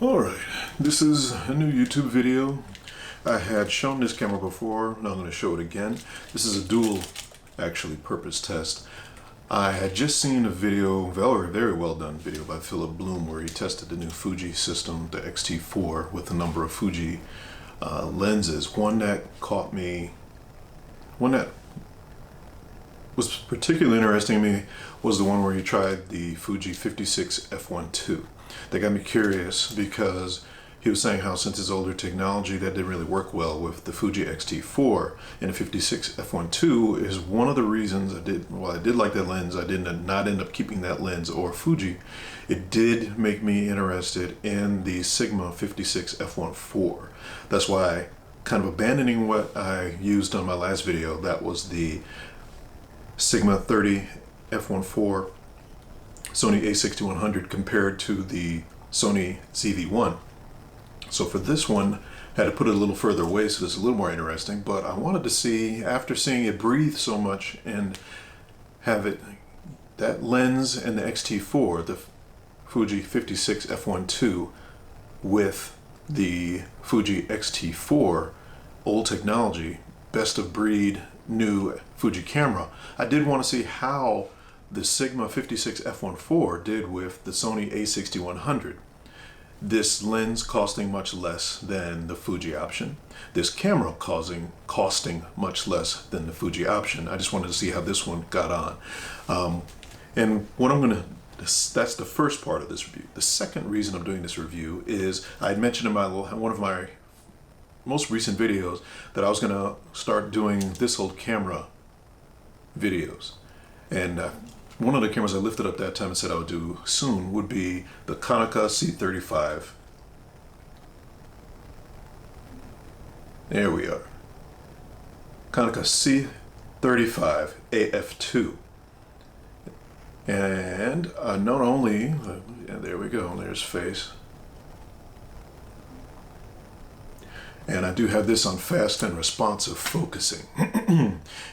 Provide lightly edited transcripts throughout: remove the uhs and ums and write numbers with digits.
Alright, this is a new YouTube video. I had shown this camera before, now I'm going to show it again. This is a dual, actually, purpose test. I had just seen a video, very well done video by Philip Bloom, where he tested the new Fuji system, the X-T4, with a number of Fuji lenses. One that caught me, one that was particularly interesting to me was the one where he tried the Fuji 56 f1.2. That got me curious because he was saying how since it's older technology that didn't really work well with the Fuji X-T4, and the 56 f1.2 is one of the reasons I did like that lens. I did not end up keeping that lens or Fuji. It did make me interested in the Sigma 56 f1.4. That's why, kind of abandoning what I used on my last video, that was the Sigma 30 f1.4 Sony a6100 compared to the Sony ZV-1. So for this one, I had to put it a little further away so it's a little more interesting, but I wanted to see, after seeing it breathe so much and have it, that lens and the X-T4, the Fuji 56 f1.2 with the Fuji X-T4, old technology, best of breed, new Fuji camera, I did want to see how the Sigma 56 f1.4 did with the Sony a6100. This lens costing much less than the Fuji option. This camera costing much less than the Fuji option. I just wanted to see how this one got on. And what I'm gonna, that's the first part of this review. The second reason I'm doing this review is I had mentioned in one of my most recent videos that I was gonna start doing this old camera videos. And one of the cameras I lifted up that time and said I would do soon would be the Konica C35. There we are. Konica C35 AF2. And not only, there we go, there's face. And I do have this on fast and responsive focusing.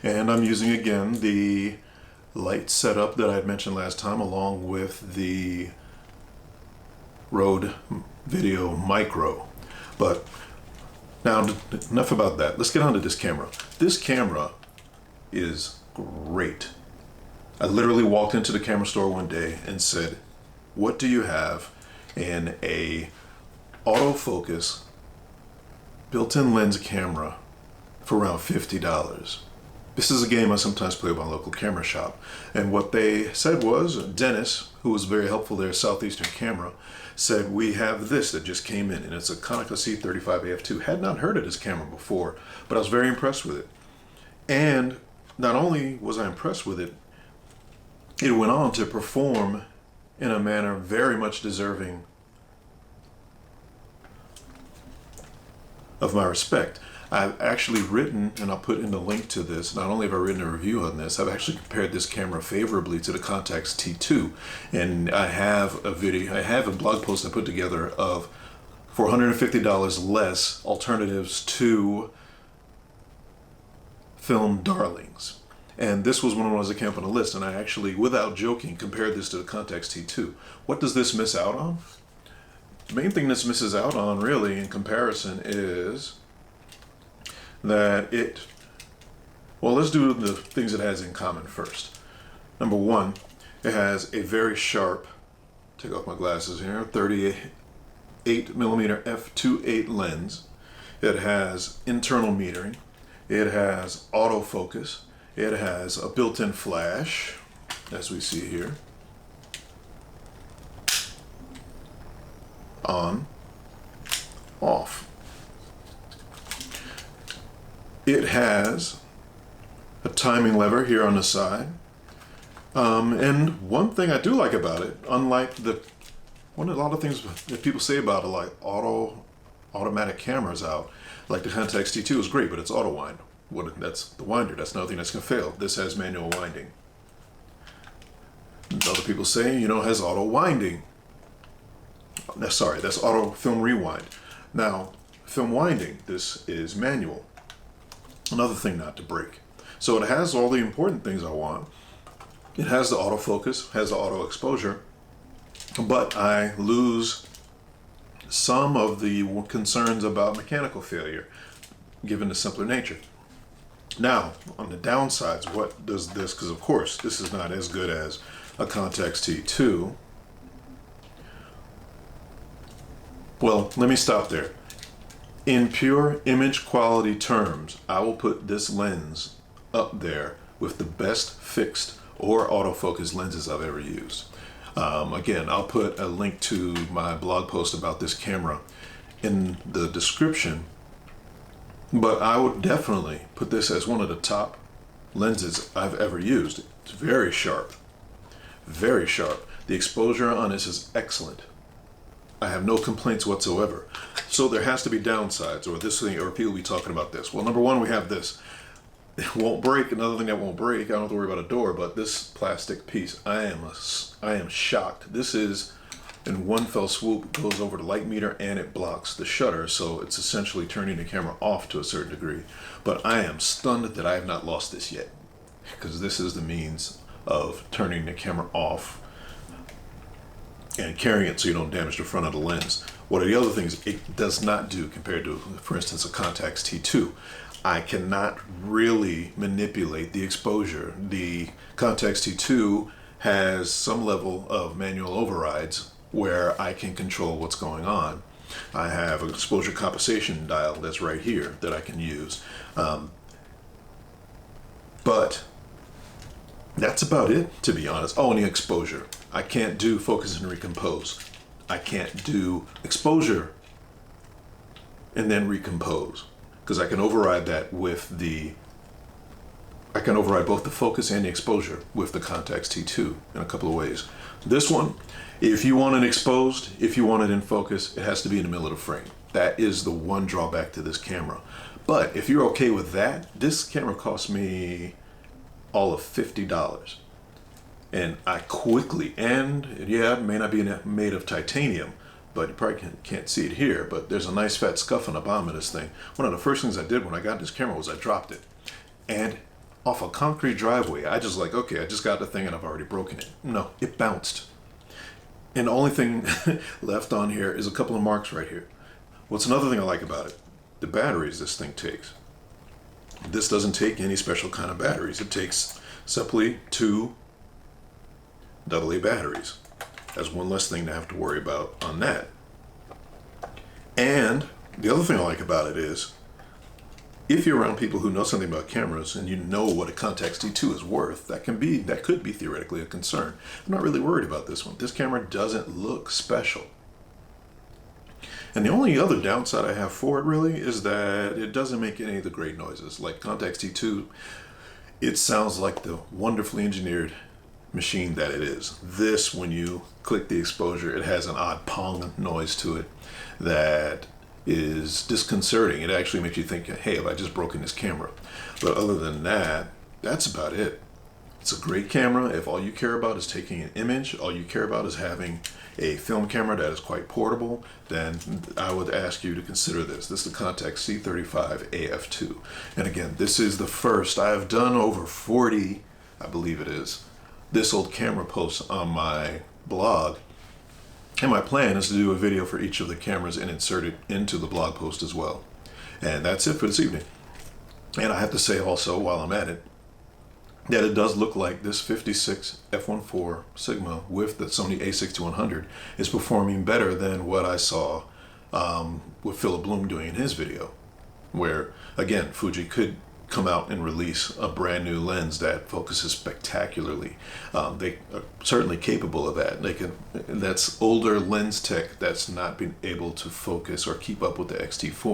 And I'm using again the light setup that I had mentioned last time, along with the Rode Video Micro. But now, enough about that. Let's get on to this camera. This camera is great. I literally walked into the camera store one day and said, what do you have in a autofocus built-in lens camera for around $50? This is a game I sometimes play with my local camera shop. And what they said was, Dennis, who was very helpful there, Southeastern Camera, said, we have this that just came in, and it's a Konica C35 AF2. Had not heard of this camera before, but I was very impressed with it. And not only was I impressed with it, it went on to perform in a manner very much deserving of my respect. I've actually written, and I'll put in the link to this, not only have I written a review on this, I've actually compared this camera favorably to the Contax T2. And I have a blog post I put together of $450 less alternatives to film darlings. And this was one of the ones that came up on the list, and I actually, without joking, compared this to the Contax T2. What does this miss out on? The main thing this misses out on, really, in comparison, is that let's do the things it has in common first. Number one, it has a very sharp, take off my glasses here, 38mm f2.8 lens. It has internal metering. It has autofocus. It has a built-in flash, as we see here. On, off. It has a timing lever here on the side. And one thing I do like about it, unlike a lot of things that people say about it, like automatic cameras out, like the Contax T2 is great, but it's auto wind. That's the winder. That's another thing that's gonna fail. This has manual winding. Other people say, it has auto winding. Sorry, that's auto film rewind. Now, film winding, this is manual. Another thing not to break. So it has all the important things I want. It has the autofocus, has the auto exposure, but I lose some of the concerns about mechanical failure, given the simpler nature. Now, on the downsides, what does this, because of course this is not as good as a Contax T2. Well, let me stop there. In pure image quality terms, I will put this lens up there with the best fixed or autofocus lenses I've ever used. Again, I'll put a link to my blog post about this camera in the description, but I would definitely put this as one of the top lenses I've ever used. It's very sharp, very sharp. The exposure on this is excellent. I have no complaints whatsoever. So there has to be downsides, or this thing, or people will be talking about this. Well, number one, we have this. It won't break. Another thing that won't break, I don't have to worry about a door, but this plastic piece, I am shocked. This is, in one fell swoop, goes over the light meter and it blocks the shutter, so it's essentially turning the camera off to a certain degree. But I am stunned that I have not lost this yet, because this is the means of turning the camera off and carrying it so you don't damage the front of the lens. What are the other things it does not do compared to, for instance, a Contax T2? I cannot really manipulate the exposure. The Contax T2 has some level of manual overrides where I can control what's going on. I have an exposure compensation dial that's right here that I can use. But that's about it, to be honest. Oh, and the exposure. I can't do focus and recompose. I can't do exposure and then recompose, because I can override that with the, I can override both the focus and the exposure with the Contax T2 in a couple of ways. This one, if you want it exposed, if you want it in focus, it has to be in the middle of the frame. That is the one drawback to this camera. But if you're okay with that, this camera cost me all of $50. And I quickly, and yeah, it may not be made of titanium, but you probably can't see it here, but there's a nice fat scuff on the bottom of this thing. One of the first things I did when I got this camera was I dropped it. And off a concrete driveway, I just like, okay, I just got the thing and I've already broken it. No, it bounced. And the only thing left on here is a couple of marks right here. What's another thing I like about it? The batteries this thing takes. This doesn't take any special kind of batteries. It takes simply 2 AA batteries. That's one less thing to have to worry about on that. And the other thing I like about it is, if you're around people who know something about cameras and you know what a Contax T2 is worth, that could be theoretically a concern. I'm not really worried about this one. This camera doesn't look special. And the only other downside I have for it really is that it doesn't make any of the great noises. Like Contax T2, it sounds like the wonderfully engineered machine that it is. This, when you click the exposure, it has an odd pong noise to it that is disconcerting. It actually makes you think, hey, have I just broken this camera? But other than that, that's about it. It's a great camera. If all you care about is taking an image, all you care about is having a film camera that is quite portable, then I would ask you to consider this. This is the Konica C35 AF2. And again, this is the first. I have done over 40, I believe it is, this old camera posts on my blog. And my plan is to do a video for each of the cameras and insert it into the blog post as well. And that's it for this evening. And I have to say also, while I'm at it, that it does look like this 56 f1.4 Sigma with the Sony a6100 is performing better than what I saw with Philip Bloom doing in his video, where again Fuji could come out and release a brand new lens that focuses spectacularly. They are certainly capable of that. They can. That's older lens tech that's not been able to focus or keep up with the X-T4.